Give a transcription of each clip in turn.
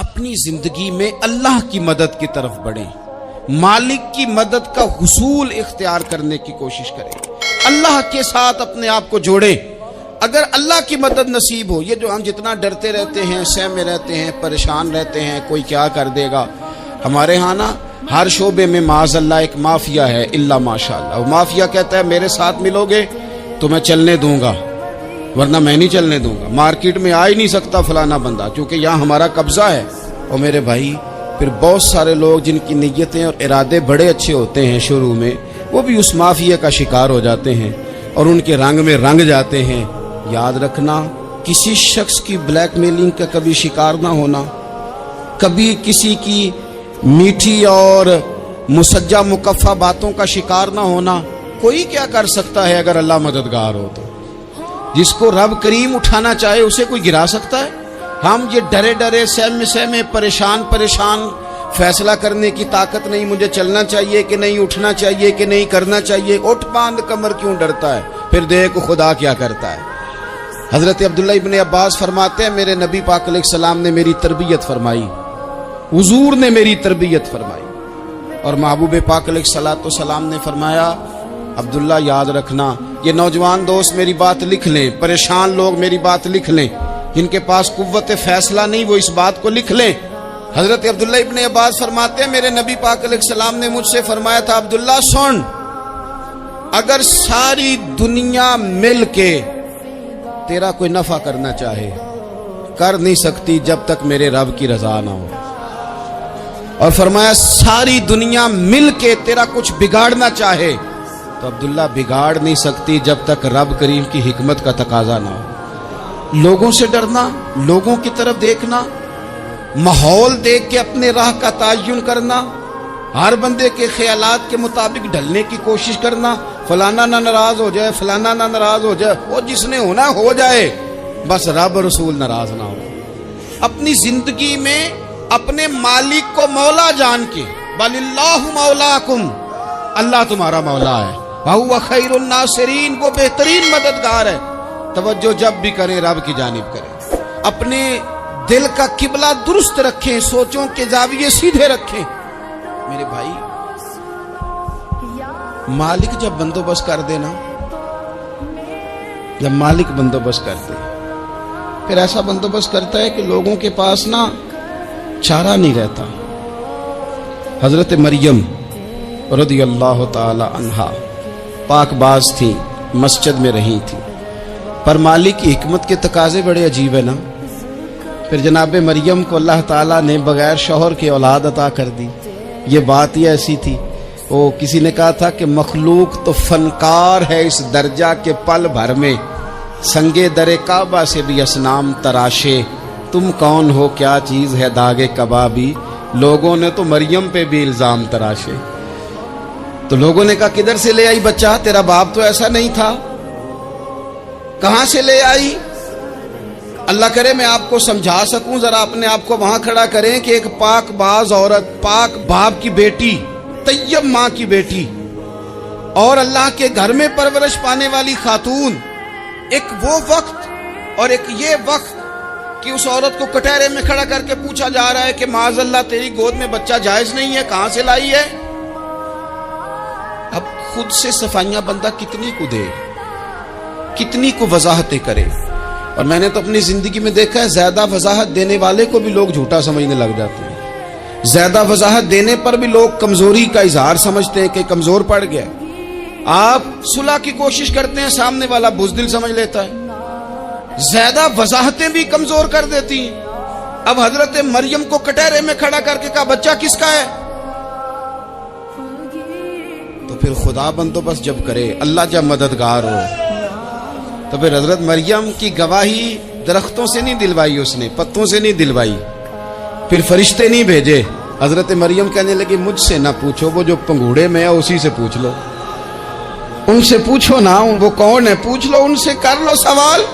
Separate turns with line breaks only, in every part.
اپنی زندگی میں اللہ کی مدد کی طرف بڑھیں، مالک کی مدد کا حصول اختیار کرنے کی کوشش کریں، اللہ کے ساتھ اپنے آپ کو جوڑیں۔ اگر اللہ کی مدد نصیب ہو، یہ جو ہم جتنا ڈرتے رہتے ہیں، سہمے رہتے ہیں، پریشان رہتے ہیں کوئی کیا کر دے گا، ہمارے ہاں نا ہر شعبے میں معاذ اللہ ایک مافیا ہے، الا ماشاءاللہ۔ وہ مافیا کہتا ہے میرے ساتھ ملو گے تو میں چلنے دوں گا، ورنہ میں نہیں چلنے دوں گا، مارکیٹ میں آ ہی نہیں سکتا فلانا بندہ، کیونکہ یہاں ہمارا قبضہ ہے۔ اور میرے بھائی پھر بہت سارے لوگ جن کی نیتیں اور ارادے بڑے اچھے ہوتے ہیں شروع میں، وہ بھی اس مافیا کا شکار ہو جاتے ہیں اور ان کے رنگ میں رنگ جاتے ہیں۔ یاد رکھنا، کسی شخص کی بلیک میلنگ کا کبھی شکار نہ ہونا، کبھی کسی کی میٹھی اور مسجع مکفہ باتوں کا شکار نہ ہونا۔ کوئی کیا کر سکتا ہے اگر اللہ مددگار ہو تو؟ جس کو رب کریم اٹھانا چاہے اسے کوئی گرا سکتا ہے؟ ہم یہ ڈرے ڈرے سہمے پریشان فیصلہ کرنے کی طاقت نہیں، مجھے چلنا چاہیے کہ نہیں، اٹھنا چاہیے کہ نہیں، کرنا چاہیے، اٹھ باندھ کمر کیوں ڈرتا ہے؟ پھر دیکھ خدا کیا کرتا ہے۔ حضرت عبداللہ ابن عباس فرماتے ہیں میرے نبی پاک علیہ السلام نے میری تربیت فرمائی، حضور نے میری تربیت فرمائی، اور محبوب پاک علیہ السلام نے فرمایا عبداللہ یاد رکھنا، یہ نوجوان دوست میری بات لکھ لیں، پریشان لوگ میری بات لکھ لیں، جن کے پاس قوت فیصلہ نہیں وہ اس بات کو لکھ لیں۔ حضرت عبداللہ ابن عباس فرماتے ہیں میرے نبی پاک علیہ السلام نے مجھ سے فرمایا تھا عبداللہ سن، اگر ساری دنیا مل کے تیرا کوئی نفع کرنا چاہے کر نہیں سکتی جب تک میرے رب کی رضا نہ ہو، اور فرمایا ساری دنیا مل کے تیرا کچھ بگاڑنا چاہے تو عبداللہ بگاڑ نہیں سکتی جب تک رب کریم کی حکمت کا تقاضا نہ ہو۔ لوگوں سے ڈرنا، لوگوں کی طرف دیکھنا، ماحول دیکھ کے اپنے راہ کا تعین کرنا، ہر بندے کے خیالات کے مطابق ڈھلنے کی کوشش کرنا، فلانا نہ ناراض ہو جائے، فلانا نہ ناراض ہو جائے، وہ جس نے ہونا ہو جائے، بس رب رسول ناراض نہ ہو۔ اپنی زندگی میں اپنے مالک کو مولا جان کے، بل اللہ مولاکم، اللہ تمہارا مولا ہے، وَهُوَ خَيْرُ النَّاصِرِينَ، وہ بہترین مددگار ہے۔ توجہ جب بھی کریں رب کی جانب کریں، اپنے دل کا قبلہ درست رکھیں، سوچوں کے زاویے سیدھے رکھیں۔ میرے بھائی مالک جب بندوبست کر دے نا، جب مالک بندوبست کر دے پھر ایسا بندوبست کرتا ہے کہ لوگوں کے پاس نا چارہ نہیں رہتا۔ حضرت مریم رضی اللہ تعالی عنہا پاک باز تھی، مسجد میں رہی تھی، پر مالک کی حکمت کے تقاضے بڑے عجیب ہے نا۔ پھر جناب مریم کو اللہ تعالیٰ نے بغیر شوہر کے اولاد عطا کر دی۔ یہ بات ہی ایسی تھی، وہ کسی نے کہا تھا کہ مخلوق تو فنکار ہے اس درجہ کے پل بھر میں سنگے در کعبہ سے بھی اصنام تراشے، تم کون ہو کیا چیز ہے داغ کبابی، لوگوں نے تو مریم پہ بھی الزام تراشے۔ تو لوگوں نے کہا کدھر سے لے آئی بچہ، تیرا باپ تو ایسا نہیں تھا، کہاں سے لے آئی؟ اللہ کرے میں آپ کو سمجھا سکوں، ذرا اپنے آپ کو وہاں کھڑا کریں کہ ایک پاک باز عورت، پاک باپ کی بیٹی، طیب ماں کی بیٹی، اور اللہ کے گھر میں پرورش پانے والی خاتون، ایک وہ وقت اور ایک یہ وقت کہ اس عورت کو کٹہرے میں کھڑا کر کے پوچھا جا رہا ہے کہ معاذ اللہ تیری گود میں بچہ جائز نہیں ہے، کہاں سے لائی ہے؟ اب خود سے صفائیاں بندہ کتنی کو دے، کتنی کو وضاحتیں کرے۔ اور میں نے تو اپنی زندگی میں دیکھا ہے زیادہ وضاحت دینے والے کو بھی لوگ جھوٹا سمجھنے لگ جاتے ہیں، زیادہ وضاحت دینے پر بھی لوگ کمزوری کا اظہار سمجھتے ہیں کہ کمزور پڑ گیا۔ آپ صلح کی کوشش کرتے ہیں، سامنے والا بزدل سمجھ لیتا ہے، زیادہ وضاحتیں بھی کمزور کر دیتی ہیں۔ اب حضرت مریم کو کٹہرے میں کھڑا کر کے کہا بچہ کس کا ہے؟ تو پھر خدا بندوبست جب کرے، اللہ جب مددگار ہو، تو پھر حضرت مریم کی گواہی درختوں سے نہیں دلوائی، اس نے پتوں سے نہیں دلوائی، پھر فرشتے نہیں بھیجے۔ حضرت مریم کہنے لگی مجھ سے نہ پوچھو، وہ جو پنگوڑے میں ہے اسی سے پوچھ لو، ان سے پوچھو نا، وہ کون ہے پوچھ لو، ان سے کر لو سوال۔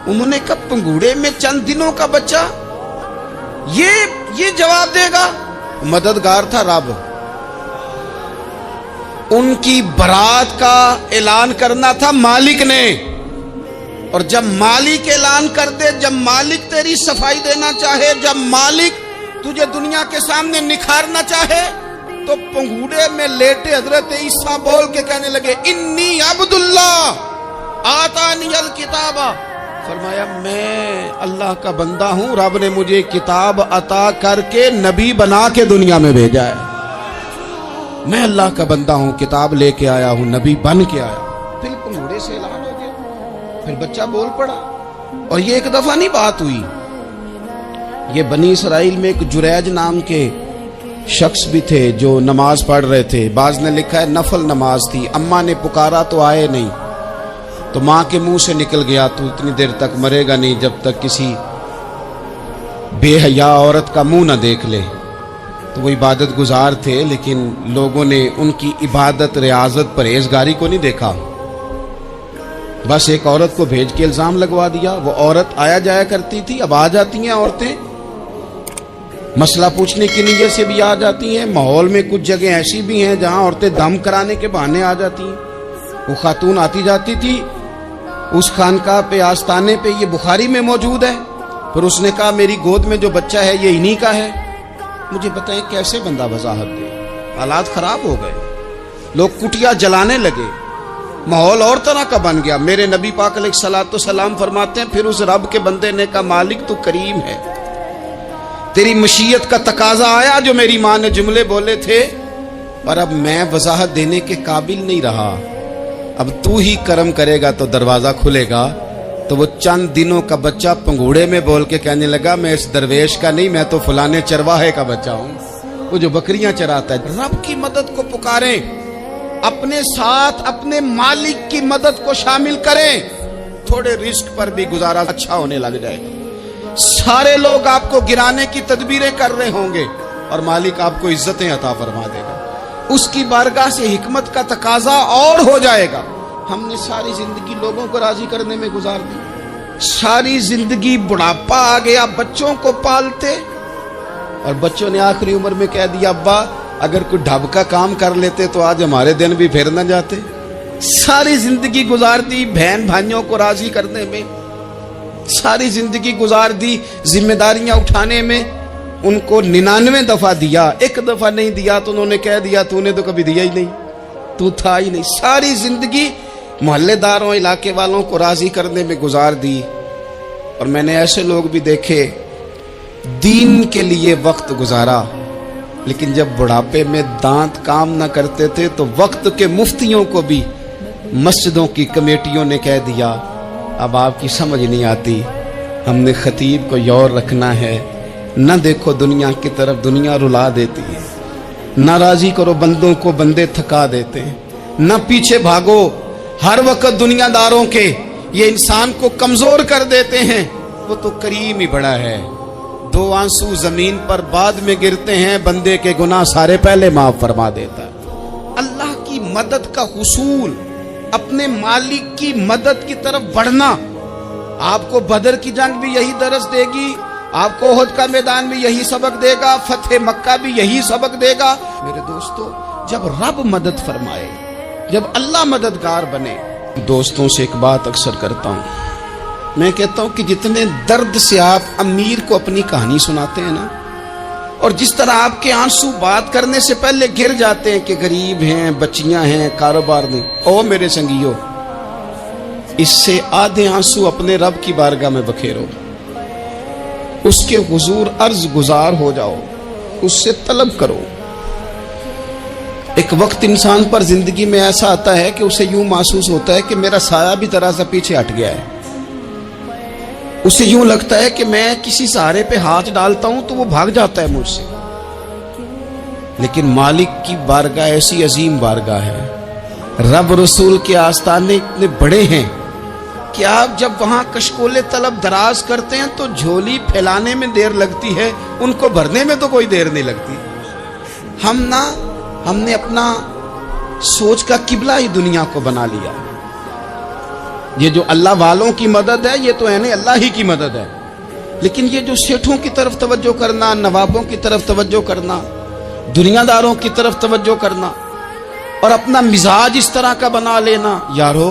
انہوں نے کہا پنگوڑے میں چند دنوں کا بچہ، یہ جواب دے گا؟ مددگار تھا رب، ان کی برات کا اعلان کرنا تھا مالک نے، اور جب مالک اعلان کر دے، جب مالک تیری صفائی دینا چاہے، جب مالک تجھے دنیا کے سامنے نکھارنا چاہے، تو پنگوڑے میں لیٹے حضرت عیسیٰ بول کے کہنے لگے انی عبداللہ آتانی الکتاب، فرمایا میں اللہ کا بندہ ہوں، رب نے مجھے کتاب عطا کر کے نبی بنا کے دنیا میں بھیجا ہے، میں اللہ کا بندہ ہوں، کتاب لے کے آیا ہوں، نبی بن کے آیا ہوں۔ پھر پنگوڑے سے اعلان ہو گیا، پھر بچہ بول پڑا۔ اور یہ ایک دفعہ نہیں بات ہوئی، یہ بنی اسرائیل میں ایک جریج نام کے شخص بھی تھے جو نماز پڑھ رہے تھے، بعض نے لکھا ہے نفل نماز تھی، اماں نے پکارا تو آئے نہیں، تو ماں کے منہ سے نکل گیا تو اتنی دیر تک مرے گا نہیں جب تک کسی بے حیا عورت کا منہ نہ دیکھ لے۔ تو وہ عبادت گزار تھے، لیکن لوگوں نے ان کی عبادت، ریاضت، پرہیزگاری کو نہیں دیکھا، بس ایک عورت کو بھیج کے الزام لگوا دیا۔ وہ عورت آیا جایا کرتی تھی، اب آ جاتی ہیں عورتیں، مسئلہ پوچھنے کی نیت سے بھی آ جاتی ہیں۔ ماحول میں کچھ جگہ ایسی بھی ہیں جہاں عورتیں دم کرانے کے بہانے آ جاتی ہیں۔ وہ خاتون آتی جاتی تھی اس خانقاہ پہ، آستانے پہ، یہ بخاری میں موجود ہے، پھر اس نے کہا میری گود میں جو بچہ ہے یہ انہی کا ہے۔ مجھے بتائیں کیسے بندہ وضاحت دے؟ حالات خراب ہو گئے، لوگ کٹیا جلانے لگے، ماحول اور طرح کا بن گیا۔ میرے نبی پاک علیہ الصلوۃ والسلام فرماتے ہیں پھر اس رب کے بندے نے کہا مالک تو کریم ہے، تیری مشیت کا تقاضا آیا جو میری ماں نے جملے بولے تھے، پر اب میں وضاحت دینے کے قابل نہیں رہا، اب تو ہی کرم کرے گا تو دروازہ کھلے گا۔ تو وہ چند دنوں کا بچہ پنگوڑے میں بول کے کہنے لگا میں اس درویش کا نہیں، میں تو فلانے چرواہے کا بچہ ہوں، وہ جو بکریاں چراتا ہے۔ رب کی مدد کو پکاریں، اپنے ساتھ اپنے مالک کی مدد کو شامل کریں، تھوڑے رزق پر بھی گزارا اچھا ہونے لگ جائے گا۔ سارے لوگ آپ کو گرانے کی تدبیریں کر رہے ہوں گے اور مالک آپ کو عزتیں عطا فرما دے گا، اس کی بارگاہ سے حکمت کا تقاضا اور ہو جائے گا۔ ہم نے ساری زندگی لوگوں کو راضی کرنے میں گزار دی، ساری زندگی بڑھاپا آ گیا بچوں کو پالتے، اور بچوں نے آخری عمر میں کہہ دیا ابا اگر کوئی ڈھب کا کام کر لیتے تو آج ہمارے دن بھی پھر نہ جاتے۔ ساری زندگی گزار دی بہن بھائیوں کو راضی کرنے میں، ساری زندگی گزار دی ذمہ داریاں اٹھانے میں، ان کو 99 دفعہ دیا، ایک دفعہ نہیں دیا تو انہوں نے کہہ دیا تو نے تو کبھی دیا ہی نہیں، تو تھا ہی نہیں۔ ساری زندگی محلے داروں، علاقے والوں کو راضی کرنے میں گزار دی۔ اور میں نے ایسے لوگ بھی دیکھے دین کے لیے وقت گزارا، لیکن جب بڑھاپے میں دانت کام نہ کرتے تھے تو وقت کے مفتیوں کو بھی مسجدوں کی کمیٹیوں نے کہہ دیا اب آپ کی سمجھ نہیں آتی، ہم نے خطیب کو یور رکھنا ہے، نہ دیکھو دنیا کی طرف، دنیا رلا دیتی ہے، نہ راضی کرو بندوں کو، بندے تھکا دیتے ہیں، نہ پیچھے بھاگو ہر وقت دنیا داروں کے، یہ انسان کو کمزور کر دیتے ہیں۔ وہ تو کریم ہی بڑا ہے، 2 آنسو زمین پر بعد میں گرتے ہیں، بندے کے گناہ سارے پہلے معاف فرما دیتا ہے۔ اللہ کی مدد کا حصول، اپنے مالک کی مدد کی طرف بڑھنا، آپ کو بدر کی جنگ بھی یہی درس دے گی، آپ کو احد کا میدان بھی یہی سبق دے گا، فتح مکہ بھی یہی سبق دے گا۔ میرے دوستو جب رب مدد فرمائے، جب اللہ مددگار بنے، دوستوں سے ایک بات اکثر کرتا ہوں، میں کہتا ہوں کہ جتنے درد سے آپ امیر کو اپنی کہانی سناتے ہیں نا، اور جس طرح آپ کے آنسو بات کرنے سے پہلے گر جاتے ہیں کہ غریب ہیں، بچیاں ہیں، کاروبار نہیں، او میرے سنگیو، اس سے آدھے آنسو اپنے رب کی بارگاہ میں بکھیرو، اس کے حضور عرض گزار ہو جاؤ، اس سے طلب کرو۔ ایک وقت انسان پر زندگی میں ایسا آتا ہے کہ اسے یوں محسوس ہوتا ہے کہ میرا سایہ بھی ذرا سا پیچھے ہٹ گیا ہے، اسے یوں لگتا ہے کہ میں کسی سہارے پہ ہاتھ ڈالتا ہوں تو وہ بھاگ جاتا ہے مجھ سے، لیکن مالک کی بارگاہ ایسی عظیم بارگاہ ہے، رب رسول کے آستانے اتنے بڑے ہیں کہ آپ جب وہاں کشکول طلب دراز کرتے ہیں تو جھولی پھیلانے میں دیر لگتی ہے، ان کو بھرنے میں تو کوئی دیر نہیں لگتی۔ ہم نے اپنا سوچ کا قبلہ ہی دنیا کو بنا لیا۔ یہ جو اللہ والوں کی مدد ہے یہ تو ہے نہیں، اللہ ہی کی مدد ہے، لیکن یہ جو سیٹھوں کی طرف توجہ کرنا، نوابوں کی طرف توجہ کرنا، دنیا داروں کی طرف توجہ کرنا، اور اپنا مزاج اس طرح کا بنا لینا، یارو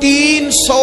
300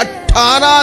18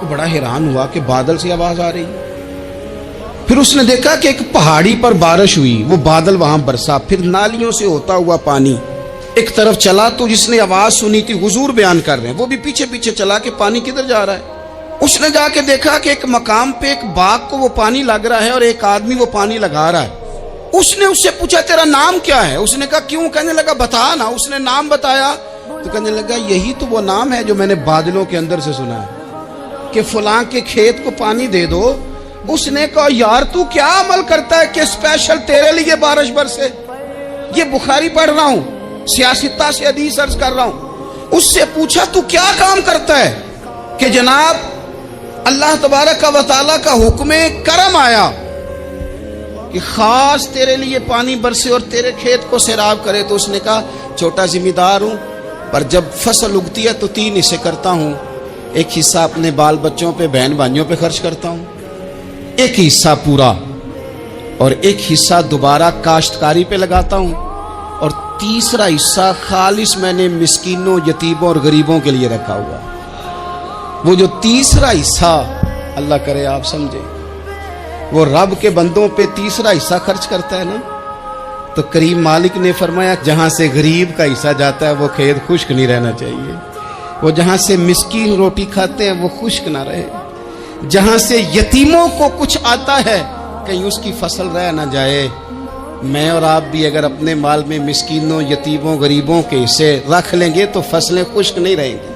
وہ بڑا حیران ہوا کہ بادل سے آواز آ رہی ہے۔ پھر اس نے دیکھا کہ ایک پہاڑی پر بارش ہوئی، وہ بادل وہاں برسا، پھر نالیوں سے ہوتا ہوا پانی ایک طرف چلا۔ تو جس نے آواز سنی تھی، حضور بیان کر رہے ہیں، وہ بھی پیچھے پیچھے چلا کہ پانی کدھر جا رہا ہے۔ اس نے جا کے دیکھا کہ ایک مقام پہ ایک باغ کو وہ پانی لگ رہا ہے اور ایک آدمی وہ پانی لگا رہا ہے۔ اس نے اس سے پوچھا تیرا نام کیا ہے؟ اس نے کہا کیوں؟ کہنے لگا بتا نا۔ اس نے نام بتایا تو کہنے لگا یہی تو وہ نام ہے جو میں نے بادلوں کے اندر سے سنا ہے کہ فلاں کے کھیت کو پانی دے دو۔ اس نے کہا یار تو کیا عمل کرتا ہے کہ اسپیشل تیرے لیے بارش برسے؟ یہ بخاری پڑھ رہا ہوں، سیاستہ سے حدیث عرض کر رہا ہوں۔ اس سے پوچھا تو کیا کام کرتا ہے کہ جناب اللہ تبارک و تعالیٰ کا حکم کرم آیا کہ خاص تیرے لیے پانی برسے اور تیرے کھیت کو سیراب کرے؟ تو اس نے کہا چھوٹا ذمہ دار ہوں، پر جب فصل اگتی ہے تو 3 حصے کرتا ہوں۔ ایک حصہ اپنے بال بچوں پہ، بہن بھائیوں پہ خرچ کرتا ہوں، ایک حصہ پورا، اور ایک حصہ دوبارہ کاشتکاری پہ لگاتا ہوں، اور تیسرا حصہ خالص میں نے مسکینوں، یتیموں اور غریبوں کے لیے رکھا ہوا۔ وہ جو تیسرا حصہ، اللہ کرے آپ سمجھے، وہ رب کے بندوں پہ تیسرا حصہ خرچ کرتا ہے نا، تو کریم مالک نے فرمایا جہاں سے غریب کا حصہ جاتا ہے وہ کھیت خشک نہیں رہنا چاہیے، وہ جہاں سے مسکین روٹی کھاتے ہیں وہ خشک نہ رہے، جہاں سے یتیموں کو کچھ آتا ہے کہیں اس کی فصل رہ نہ جائے۔ میں اور آپ بھی اگر اپنے مال میں مسکینوں، یتیموں، غریبوں کے حصے رکھ لیں گے تو فصلیں خشک نہیں رہیں گی،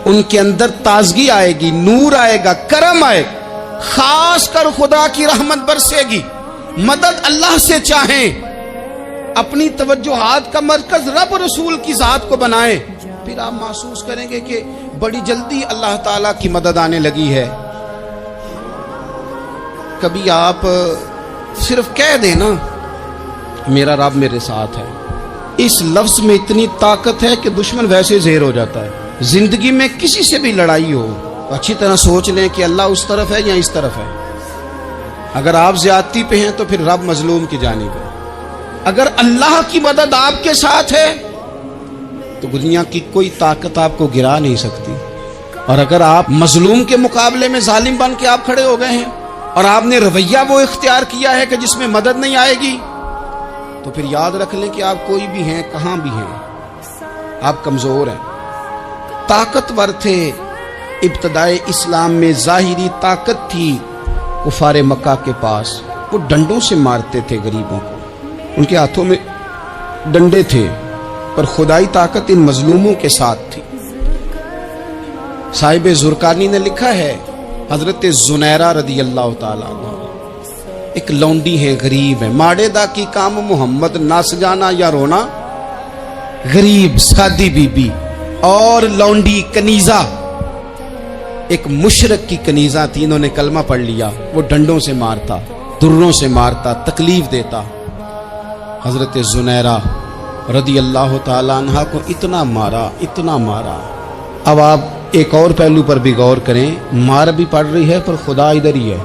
ان کے اندر تازگی آئے گی، نور آئے گا، کرم آئے گا، خاص کر خدا کی رحمت برسے گی۔ مدد اللہ سے چاہیں، اپنی توجہات کا مرکز رب رسول کی ذات کو بنائیں، پھر آپ محسوس کریں گے کہ بڑی جلدی اللہ تعالیٰ کی مدد آنے لگی ہے۔ کبھی آپ صرف کہہ دیں نا میرا رب میرے ساتھ ہے، اس لفظ میں اتنی طاقت ہے کہ دشمن ویسے زہر ہو جاتا ہے۔ زندگی میں کسی سے بھی لڑائی ہو، اچھی طرح سوچ لیں کہ اللہ اس طرف ہے یا اس طرف ہے۔ اگر آپ زیادتی پہ ہیں تو پھر رب مظلوم کی جانب ہے۔ اگر اللہ کی مدد آپ کے ساتھ ہے تو دنیا کی کوئی طاقت آپ کو گرا نہیں سکتی، اور اگر آپ مظلوم کے مقابلے میں ظالم بن کے آپ کھڑے ہو گئے ہیں اور آپ نے رویہ وہ اختیار کیا ہے کہ جس میں مدد نہیں آئے گی، تو پھر یاد رکھ لیں کہ آپ کوئی بھی ہیں، کہاں بھی ہیں، آپ کمزور ہیں۔ طاقتور تھے ابتدائے اسلام میں، ظاہری طاقت تھی کفار مکہ کے پاس، وہ ڈنڈوں سے مارتے تھے غریبوں کو، ان کے ہاتھوں میں ڈنڈے تھے، پر خدائی طاقت ان مظلوموں کے ساتھ تھی۔ صاحب زرقانی نے لکھا ہے، حضرت زنیرہ رضی اللہ تعالیٰ عنہ ایک لونڈی ہے، غریب ہے، ماڑے دا کی کام محمد نس جانا یا رونا، غریب سادی بی بی اور لونڈی کنیزہ، ایک مشرک کی کنیزہ تھی، انہوں نے کلمہ پڑھ لیا، وہ ڈنڈوں سے مارتا، دروں سے مارتا، تکلیف دیتا۔ حضرت زنیرہ رضی اللہ تعالیٰ عنہ کو اتنا مارا، اتنا مارا۔ اب آپ ایک اور پہلو پر بھی غور کریں، مار بھی پڑ رہی ہے پر خدا ادھر ہی ہے،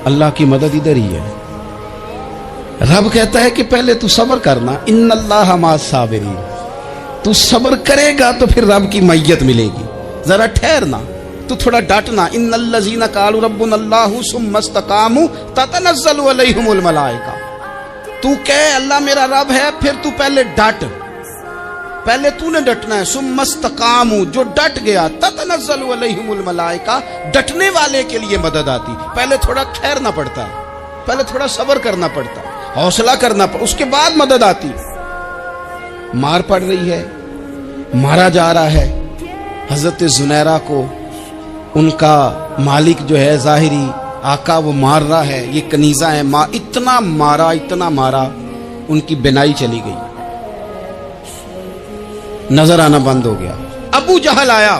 اللہ کی مدد ادھر ہی ہے۔ رب کہتا ہے کہ پہلے تو صبر کرنا، ان اللہ مع الصابرین، تو صبر کرے گا تو پھر رب کی معیت ملے گی، ذرا ٹھہرنا، تو تھوڑا ڈٹنا۔ ان الذین قالوا ربنا اللہ ثم استقاموا تتنزل علیہم الملائکہ، تو کہے اللہ میرا رب ہے، پھر تو پہلے ڈٹ، پہلے تو نے ڈٹنا ہے۔ ثم استقاموا، جو ڈٹ گیا، تتنزل علیہم الملائکہ، ڈٹنے والے کے لیے مدد آتی، پہلے تھوڑا ٹھہرنا پڑتا ہے، پہلے تھوڑا صبر کرنا پڑتا ہے، حوصلہ کرنا پڑتا، اس کے بعد مدد آتی۔ مار پڑ رہی ہے، مارا جا رہا ہے حضرت زنیرہ کو، ان کا مالک جو ہے ظاہری آقا وہ مار رہا ہے، یہ کنیزہ ہے، اتنا مارا اتنا مارا، ان کی بینائی چلی گئی، نظر آنا بند ہو گیا۔ ابو جہل آیا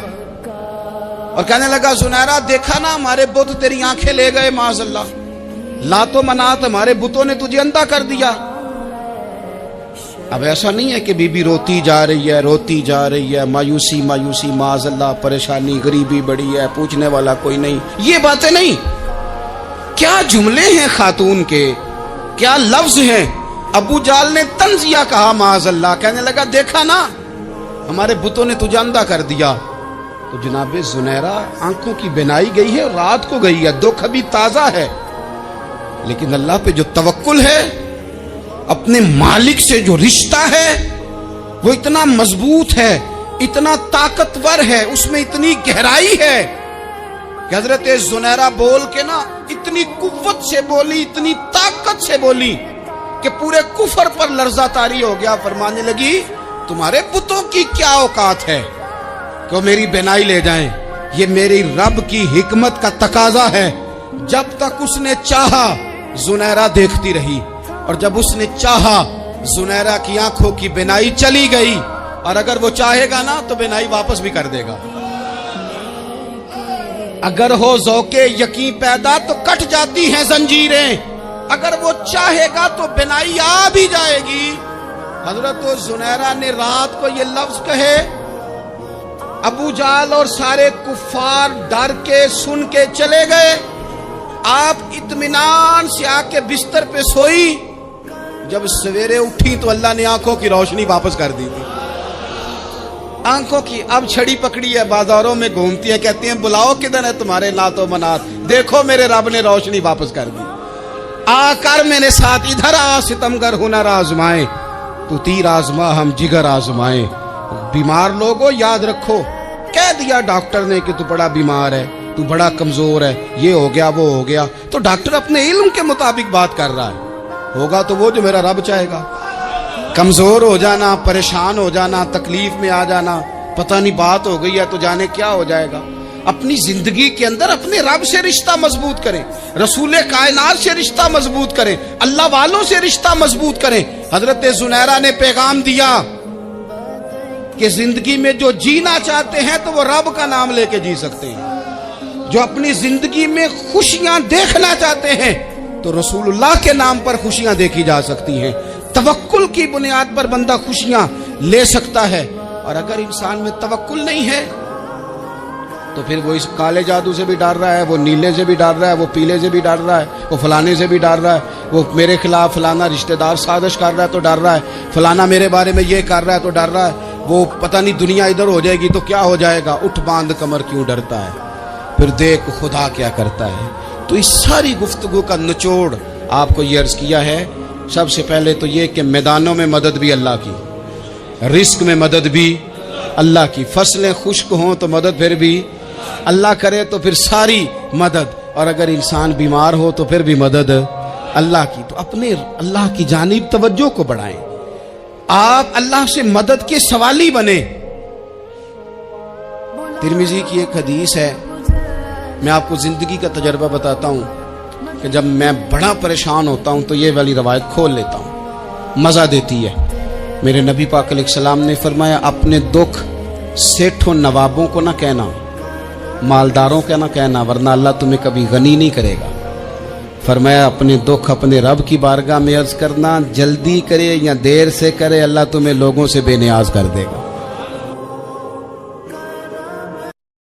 اور کہنے لگا زنیرہ دیکھا نا ہمارے بت تیری آنکھیں لے گئے، معاذ اللہ، لات و منات ہمارے بتوں نے تجھے اندھا کر دیا۔ اب ایسا نہیں ہے کہ بی بی روتی جا رہی ہے، روتی جا رہی ہے، مایوسی مایوسی، معاذ اللہ، پریشانی، غریبی بڑی ہے، پوچھنے والا کوئی نہیں، یہ باتیں نہیں۔ کیا جملے ہیں خاتون کے، کیا لفظ ہیں۔ ابو جہل نے تنزیہ کہا، معاذ اللہ، کہنے لگا دیکھا نا ہمارے بتوں نے تجھے اندھا کر دیا۔ تو جناب زنیرہ آنکھوں کی بینائی گئی ہے، رات کو گئی ہے، دکھ ابھی تازہ ہے، لیکن اللہ پہ جو توکل ہے، اپنے مالک سے جو رشتہ ہے، وہ اتنا مضبوط ہے، اتنا طاقتور ہے، اس میں اتنی گہرائی ہے کہ حضرت زنیرہ بول کے نا اتنی قوت سے بولی، اتنی طاقت سے بولی کہ پورے کفر پر لرزہ طاری ہو گیا۔ فرمانے لگی تمہارے بتوں کی کیا اوقات ہے کہ وہ میری بینائی لے جائیں، یہ میری رب کی حکمت کا تقاضا ہے۔ جب تک اس نے چاہا زنیرہ دیکھتی رہی، اور جب اس نے چاہا زنیرہ کی آنکھوں کی بینائی چلی گئی، اور اگر وہ چاہے گا نا تو بینائی واپس بھی کر دے گا۔ اگر ہو ذوق یقین پیدا تو کٹ جاتی ہیں زنجیریں، اگر وہ چاہے گا تو بینائی آ بھی جائے گی۔ حضرت زنیرہ نے رات کو یہ لفظ کہے، ابو جہل اور سارے کفار ڈر کے سن کے چلے گئے، آپ اطمینان سے آ کے بستر پہ سوئی۔ جب سویرے اٹھی تو اللہ نے آنکھوں کی روشنی واپس کر دی تھی۔ آنکھوں کی اب چھڑی پکڑی ہے، بازاروں میں گھومتی ہیں، کہتی ہیں بلاؤ کدھر ہے تمہارے نعت و منات، دیکھو میرے رب نے روشنی واپس کر دی۔ آ کر میرے ساتھ ادھر آ، ستمگر ہنر آزمائے، تو تیر آزما ہم جگر آزمائے۔ بیمار لوگوں یاد رکھو، کہہ دیا ڈاکٹر نے کہ تو بڑا بیمار ہے، تو بڑا کمزور ہے، یہ ہو گیا وہ ہو گیا، تو ڈاکٹر اپنے علم کے مطابق بات کر رہا ہے، ہوگا تو وہ جو میرا رب چاہے گا۔ کمزور ہو جانا، پریشان ہو جانا، تکلیف میں آ جانا، پتہ نہیں بات ہو گئی ہے تو جانے کیا ہو جائے گا۔ اپنی زندگی کے اندر اپنے رب سے رشتہ مضبوط کریں، رسول کائنات سے رشتہ مضبوط کریں، اللہ والوں سے رشتہ مضبوط کریں۔ حضرت زنیرہ نے پیغام دیا کہ زندگی میں جو جینا چاہتے ہیں تو وہ رب کا نام لے کے جی سکتے ہیں، جو اپنی زندگی میں خوشیاں دیکھنا چاہتے ہیں تو رسول اللہ کے نام پر خوشیاں دیکھی جا سکتی ہیں۔ توکل کی بنیاد پر بندہ خوشیاں لے سکتا ہے، اور اگر انسان میں توکل نہیں ہے تو پھر وہ اس کالے جادو سے بھی ڈر رہا ہے، وہ نیلے سے بھی ڈر رہا ہے، وہ پیلے سے بھی ڈر رہا ہے، وہ فلانے سے بھی ڈر رہا ہے، وہ میرے خلاف فلانا رشتہ دار سازش کر رہا ہے تو ڈر رہا ہے، فلانا میرے بارے میں یہ کر رہا ہے تو ڈر رہا ہے، وہ پتہ نہیں دنیا ادھر ہو جائے گی تو کیا ہو جائے گا، اٹھ باندھ کمر کیوں ڈرتا ہے، پھر دیکھ خدا کیا کرتا ہے۔ تو اس ساری گفتگو کا نچوڑ آپ کو یہ عرض کیا ہے، سب سے پہلے تو یہ کہ میدانوں میں مدد بھی اللہ کی، رزق میں مدد بھی اللہ کی، فصلیں خشک ہوں تو مدد پھر بھی اللہ کرے، تو پھر ساری مدد، اور اگر انسان بیمار ہو تو پھر بھی مدد اللہ کی۔ تو اپنے اللہ کی جانب توجہ کو بڑھائیں، آپ اللہ سے مدد کے سوالی بنیں۔ ترمذی کی ایک حدیث ہے، میں آپ کو زندگی کا تجربہ بتاتا ہوں کہ جب میں بڑا پریشان ہوتا ہوں تو یہ والی روایت کھول لیتا ہوں، مزہ دیتی ہے۔ میرے نبی پاک علیہ السلام نے فرمایا اپنے دکھ سیٹھوں نوابوں کو نہ کہنا، مالداروں کا نہ کہنا، ورنہ اللہ تمہیں کبھی غنی نہیں کرے گا۔ فرمایا اپنے دکھ اپنے رب کی بارگاہ میں عرض کرنا، جلدی کرے یا دیر سے کرے اللہ تمہیں لوگوں سے بے نیاز کر دے گا۔